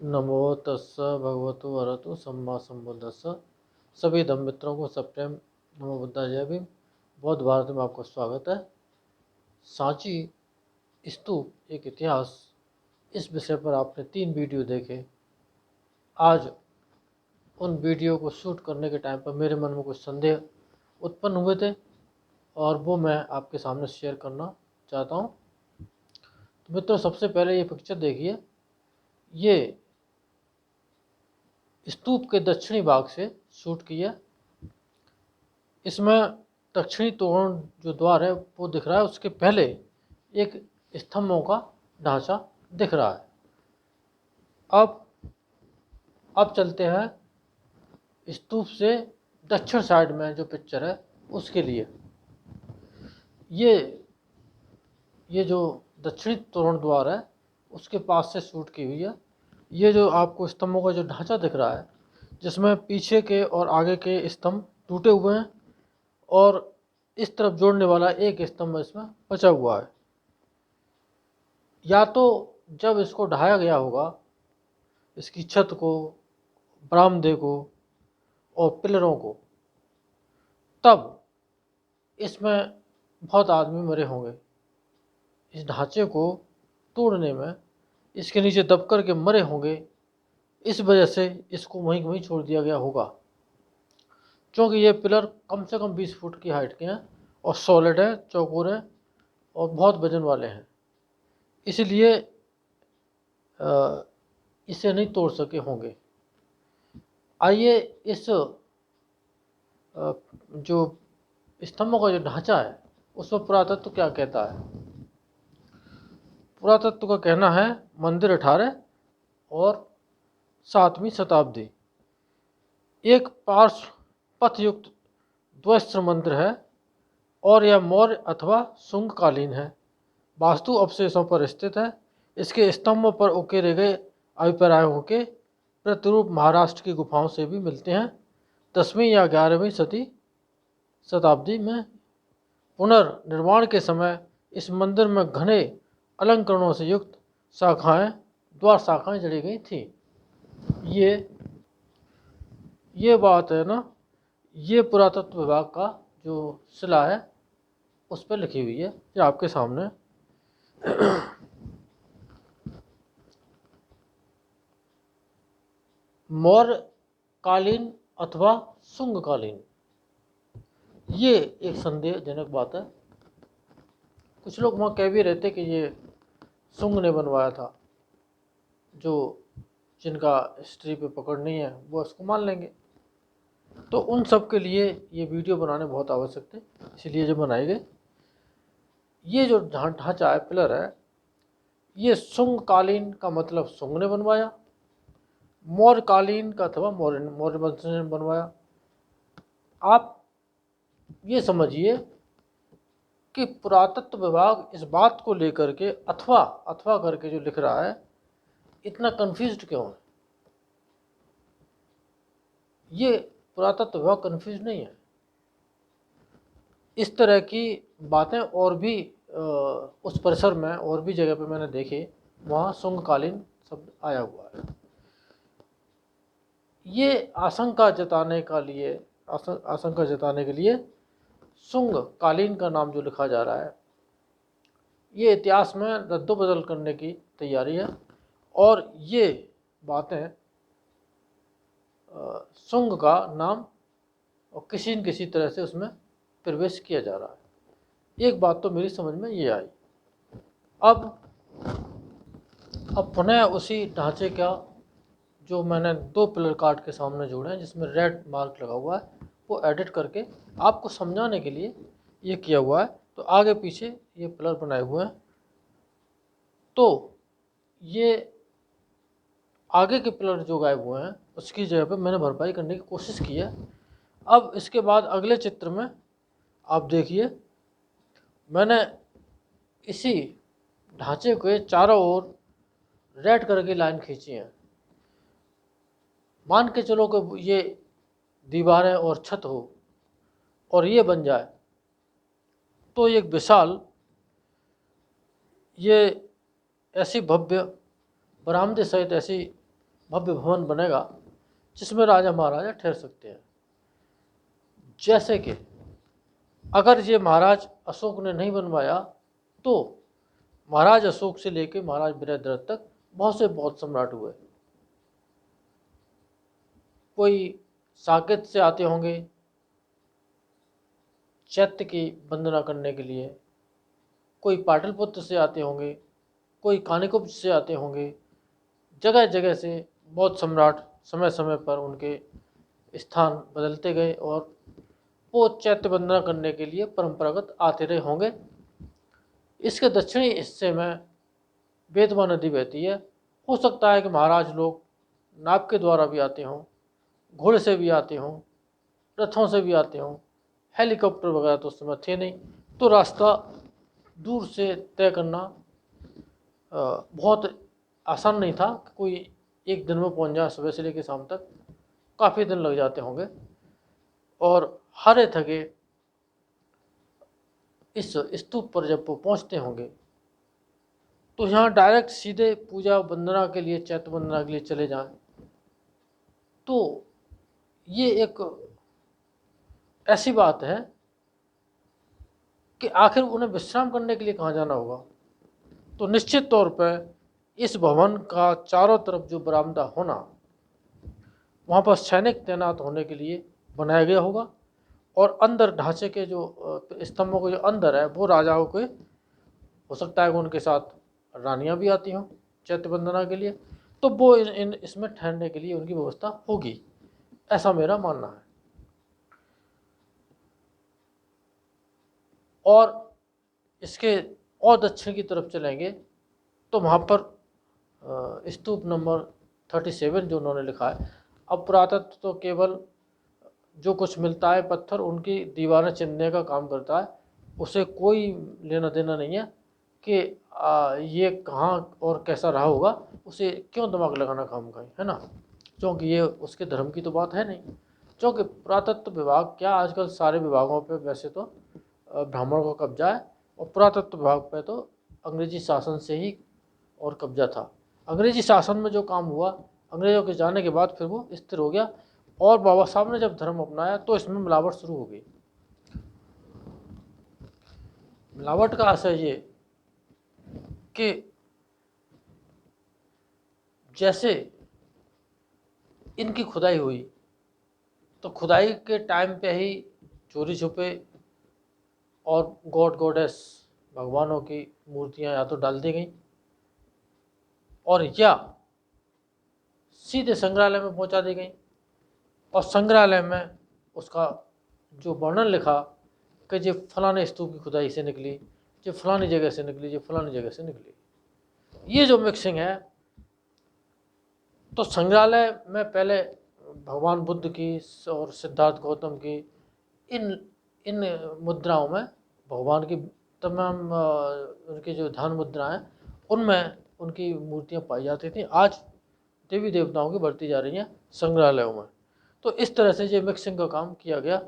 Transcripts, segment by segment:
नमो तस्स भगवतो अरहतो सम्मा सम्बुद्धस्स। सभी धम्म मित्रों को सप्रेम नमो बुद्धाय जय भीम। बौद्ध भारत में आपका स्वागत है। सांची स्तूप एक इतिहास, इस विषय पर आपने 3 वीडियो देखे। आज उन वीडियो को शूट करने के टाइम पर मेरे मन में कुछ संदेह उत्पन्न हुए थे और वो मैं आपके सामने शेयर करना चाहता हूँ। तो मित्रों, सबसे पहले ये पिक्चर देखिए। ये स्तूप के दक्षिणी भाग से शूट किया। इसमें दक्षिणी तोरण जो द्वार है वो दिख रहा है, उसके पहले एक स्तंभों का ढांचा दिख रहा है। अब चलते हैं स्तूप से दक्षिण साइड में जो पिक्चर है उसके लिए। ये जो दक्षिणी तोरण द्वार है उसके पास से शूट की हुई है। ये जो आपको स्तंभों का जो ढांचा दिख रहा है, जिसमें पीछे के और आगे के स्तंभ टूटे हुए हैं और इस तरफ जोड़ने वाला एक स्तंभ इसमें बचा हुआ है। या तो जब इसको ढाया गया होगा, इसकी छत को, बरामदे को और पिलरों को, तब इसमें बहुत आदमी मरे होंगे। इस ढांचे को तोड़ने में इसके नीचे दबकर के मरे होंगे। इस वजह से इसको वहीं वहीं छोड़ दिया गया होगा, क्योंकि ये पिलर कम से कम 20 फुट की हाइट के हैं और सॉलिड है, चौकोर है और बहुत वजन वाले हैं। इसलिए इसे नहीं तोड़ सके होंगे। आइए इस जो स्तंभों का जो ढांचा है उसमें पुरातत्व क्या कहता है। पुरातत्व का कहना है मंदिर 18 और 7वीं शताब्दी। एक पार्श्व पथयुक्त द्वैस्त्र मंदिर है और यह मौर्य अथवा शुंग कालीन है। वास्तु अवशेषों पर स्थित है। इसके स्तंभों पर उकेरे गए अभिप्रायों के प्रतिरूप महाराष्ट्र की गुफाओं से भी मिलते हैं। 10वीं या 11वीं शताब्दी में पुनर्निर्माण के समय इस मंदिर में घने अलंकरणों से युक्त द्वार शाखाएं जड़ी गई थी। ये बात है ना, ये पुरातत्व विभाग का जो शिला है उस पर लिखी हुई है, ये आपके सामने। मौर्य कालीन अथवा शुंग कालीन, ये एक संदेहजनक बात है। कुछ लोग वहाँ कह भी रहते कि ये शुंग ने बनवाया था। जो जिनका हिस्ट्री पे पकड़ नहीं है वो इसको मान लेंगे। तो उन सब के लिए ये वीडियो बनाने बहुत आवश्यक थे, इसलिए जो बनाए गए। ये जो ढांचा है, पिलर है, ये शुंग कालीन का मतलब शुंग ने बनवाया, मौर्य कालीन का अथवा मौर्य वंश ने बनवाया। आप ये समझिए कि पुरातत्व विभाग इस बात को लेकर के अथवा करके जो लिख रहा है, इतना कंफ्यूज्ड क्यों है। ये पुरातत्व विभाग कंफ्यूज नहीं है। इस तरह की बातें और भी उस परिसर में और भी जगह पे मैंने देखे, वहाँ शुंगकालीन शब्द आया हुआ है। ये आशंका जताने के लिए शुंगकालीन का नाम जो लिखा जा रहा है, ये इतिहास में रद्दोबदल करने की तैयारी है और ये बातें शुंग का नाम और किसी न किसी तरह से उसमें प्रवेश किया जा रहा है। एक बात तो मेरी समझ में ये आई। अब पुनः उसी ढांचे का जो मैंने 2 पिलर काट के सामने जोड़े हैं, जिसमें रेड मार्क लगा हुआ है, वो एडिट करके आपको समझाने के लिए ये किया हुआ है। तो आगे पीछे ये पिलर बनाए हुए हैं, तो ये आगे के पिलर जो गायब हुए हैं उसकी जगह पे मैंने भरपाई करने की कोशिश की है। अब इसके बाद अगले चित्र में आप देखिए, मैंने इसी ढांचे के चारों ओर रेड कलर की लाइन खींची है। मान के चलो कि ये दीवारें और छत हो और ये बन जाए, तो एक विशाल, ये ऐसी भव्य बरामदे सहित ऐसी भव्य भवन बनेगा जिसमें राजा महाराजा ठहर सकते हैं। जैसे कि अगर ये महाराज अशोक ने नहीं बनवाया तो महाराज अशोक से लेकर महाराज बृहद्रथ तक बहुत सम्राट हुए। कोई साकेत से आते होंगे चैत्य की वंदना करने के लिए, कोई पाटलिपुत्र से आते होंगे, कोई कानिकुब्ज से आते होंगे। जगह जगह से बहुत सम्राट समय समय पर उनके स्थान बदलते गए और वो चैत्य वंदना करने के लिए परंपरागत आते रहे होंगे। इसके दक्षिणी हिस्से में बेतवा नदी बहती है। हो सकता है कि महाराज लोग नाव के द्वारा भी आते हों, घोड़े से भी आते हों, रथों से भी आते हों। हेलीकॉप्टर वगैरह तो उस समय थे नहीं, तो रास्ता दूर से तय करना बहुत आसान नहीं था। कोई एक दिन में पहुंच जाए, सुबह से लेकर शाम तक काफ़ी दिन लग जाते होंगे। और हारे थके इस स्तूप पर जब वो पहुंचते होंगे तो यहाँ डायरेक्ट सीधे पूजा वंदना के लिए, चैत्य वंदना के लिए चले जाएं, तो ये एक ऐसी बात है कि आखिर उन्हें विश्राम करने के लिए कहाँ जाना होगा। तो निश्चित तौर पर इस भवन का चारों तरफ जो बरामदा होना, वहाँ पर सैनिक तैनात होने के लिए बनाया गया होगा। और अंदर ढांचे के जो स्तंभों के जो अंदर है वो राजाओं के, हो सकता है कि उनके साथ रानियां भी आती हों चैत्य वंदना के लिए, तो वो इसमें ठहरने के लिए उनकी व्यवस्था होगी, ऐसा मेरा मानना है। और इसके और दक्षिण की तरफ चलेंगे तो वहाँ पर स्तूप नंबर 37 जो उन्होंने लिखा है। अब पुरातत्व तो केवल जो कुछ मिलता है पत्थर उनकी दीवारें चिनने का काम करता है, उसे कोई लेना देना नहीं है कि ये कहाँ और कैसा रहा होगा, उसे क्यों दिमाग लगाना काम का है ना, क्योंकि ये उसके धर्म की तो बात है नहीं। क्योंकि पुरातत्व विभाग क्या, आजकल सारे विभागों पे वैसे तो ब्राह्मणों का कब्जा है, और पुरातत्व विभाग पे तो अंग्रेजी शासन से ही और कब्जा था। अंग्रेजी शासन में जो काम हुआ, अंग्रेजों के जाने के बाद फिर वो स्थिर हो गया, और बाबा साहब ने जब धर्म अपनाया तो इसमें मिलावट शुरू हो गई। मिलावट का आशय ये कि जैसे इनकी खुदाई हुई तो खुदाई के टाइम पे ही चोरी छुपे और गॉड गॉडेस भगवानों की मूर्तियां या तो डाल दी गई, और या सीधे संग्रहालय में पहुंचा दी गई, और संग्रहालय में उसका जो वर्णन लिखा कि ये फलाने स्तूप की खुदाई से निकली, ये फलानी जगह से निकली, ये फलानी जगह से निकली। ये जो मिक्सिंग है, तो संग्रहालय में पहले भगवान बुद्ध की और सिद्धार्थ गौतम की इन मुद्राओं में भगवान की तमाम उनकी जो ध्यान मुद्राएं, उनमें उनकी मूर्तियां पाई जाती थी। आज देवी देवताओं की बढ़ती जा रही हैं संग्रहालयों में। तो इस तरह से ये मिक्सिंग का काम किया गया,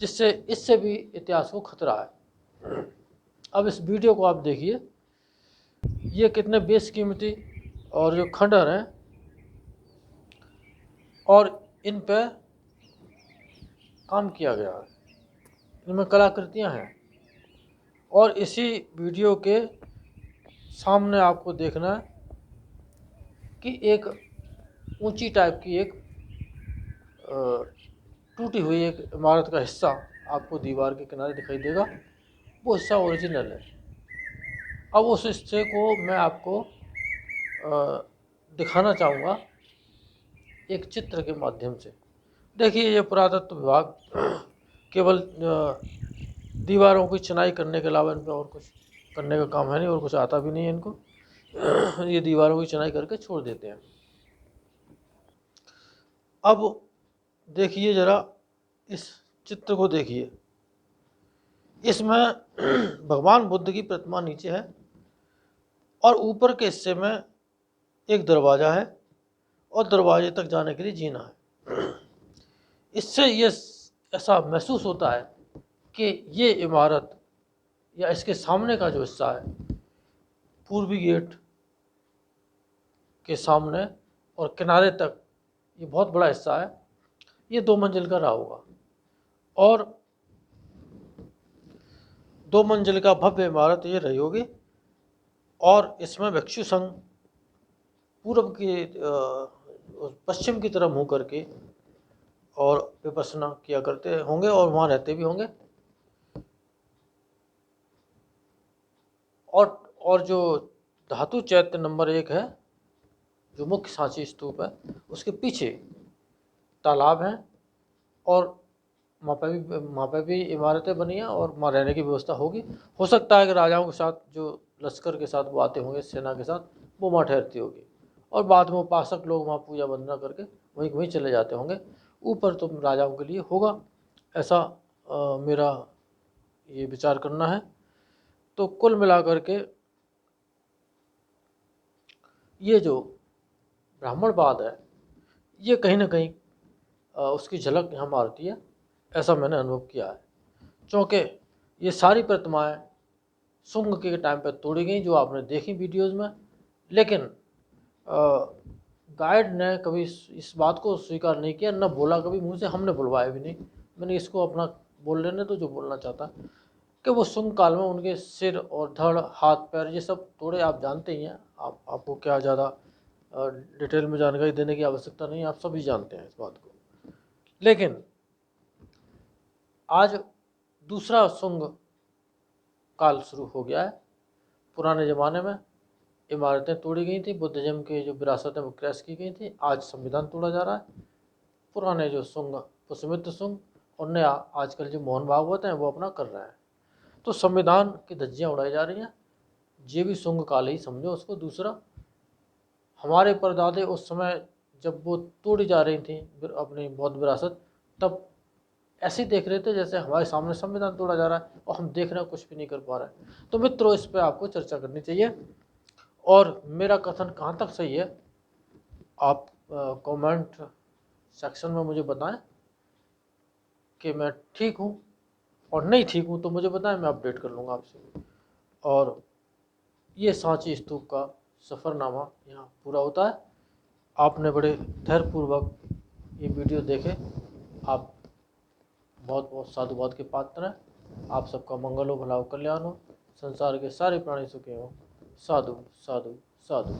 जिससे इससे भी इतिहास को खतरा है। अब इस वीडियो को आप देखिए, ये कितने बेशकीमती और जो खंडहर हैं, और इन पे काम किया गया है, इनमें कलाकृतियां हैं। और इसी वीडियो के सामने आपको देखना है कि एक ऊंची टाइप की एक टूटी हुई एक इमारत का हिस्सा आपको दीवार के किनारे दिखाई देगा, वो हिस्सा ओरिजिनल है। अब उस हिस्से को मैं आपको दिखाना चाहूँगा एक चित्र के माध्यम से। देखिए, ये पुरातत्व विभाग केवल दीवारों की चिनाई करने के अलावा इन पर और कुछ करने का काम है नहीं, और कुछ आता भी नहीं है इनको। ये दीवारों की चिनाई करके छोड़ देते हैं। अब देखिए ज़रा इस चित्र को देखिए, इसमें भगवान बुद्ध की प्रतिमा नीचे है और ऊपर के हिस्से में एक दरवाज़ा है और दरवाजे तक जाने के लिए जीना है। इससे ये ऐसा महसूस होता है कि ये इमारत या इसके सामने का जो हिस्सा है पूर्वी गेट के सामने और किनारे तक ये बहुत बड़ा हिस्सा है, ये 2 मंजिल का रहा होगा। और 2 मंजिल का भव्य इमारत ये रही होगी। और इसमें भिक्षु संघ पूर्व की पश्चिम की तरफ मुँह करके और विपश्यना किया करते होंगे और वहाँ रहते भी होंगे। और जो धातु चैत्य नंबर 1 है, जो मुख्य सांची स्तूप है, उसके पीछे तालाब हैं और वहाँ पे भी इमारतें बनी हैं और वहाँ रहने की व्यवस्था होगी। हो सकता है कि राजाओं के साथ जो लश्कर के साथ वो आते होंगे, सेना के साथ, वो वहाँ ठहरती होगी और बाद में उपासक लोग वहाँ पूजा वंदना करके वहीं चले जाते होंगे। ऊपर तो राजाओं के लिए होगा, ऐसा मेरा ये विचार करना है। तो कुल मिलाकर के ये जो ब्राह्मणवाद है, ये कहीं ना कहीं उसकी झलक यहाँ मारती है, ऐसा मैंने अनुभव किया है। क्योंकि ये सारी प्रतिमाएं शुंग के टाइम पर तोड़ी गई, जो आपने देखी वीडियोज़ में, लेकिन गाइड ने कभी इस बात को स्वीकार नहीं किया, न बोला कभी मुँह से, हमने बुलवाया भी नहीं। मैंने इसको अपना बोल लेने तो जो बोलना चाहता कि वो शुंग काल में उनके सिर और धड़, हाथ पैर, ये सब तोड़े। आप जानते ही हैं, आपको क्या ज़्यादा डिटेल में जानकारी देने की आवश्यकता नहीं, आप सभी जानते हैं इस बात को। लेकिन आज दूसरा शुंग काल शुरू हो गया है। पुराने ज़माने में इमारतें तोड़ी गई थी, बुद्धिज्म की जो विरासत है वो क्रैश की गई थी। आज संविधान तोड़ा जा रहा है। पुराने जो शुंग, पुष्यमित्र शुंग, और नया आजकल जो मोहन भागवत हैं वो अपना कर रहे हैं। तो संविधान की धज्जियाँ उड़ाई जा रही हैं। ये भी शुंग काल ही समझो उसको। दूसरा, हमारे परदादे उस समय जब वो तोड़ी जा रही थी अपनी बौद्ध विरासत, तब ऐसे ही देख रहे थे जैसे हमारे सामने संविधान तोड़ा जा रहा है और हम देख रहे हैं, कुछ भी नहीं कर पा रहे हैं। तो मित्रों, इस पर आपको चर्चा करनी चाहिए। और मेरा कथन कहाँ तक सही है, आप कमेंट सेक्शन में मुझे बताएं कि मैं ठीक हूँ, और नहीं ठीक हूँ तो मुझे बताएं, मैं अपडेट कर लूँगा आपसे। और ये सांची स्तूप का सफ़रनामा यहाँ पूरा होता है। आपने बड़े धैर्यपूर्वक ये वीडियो देखे, आप बहुत बहुत साधुवाद के पात्र हैं। आप सबका मंगल हो, भला हो, कल्याण हो, संसार के सारे प्राणी सुखी हो। साधु साधु साधु।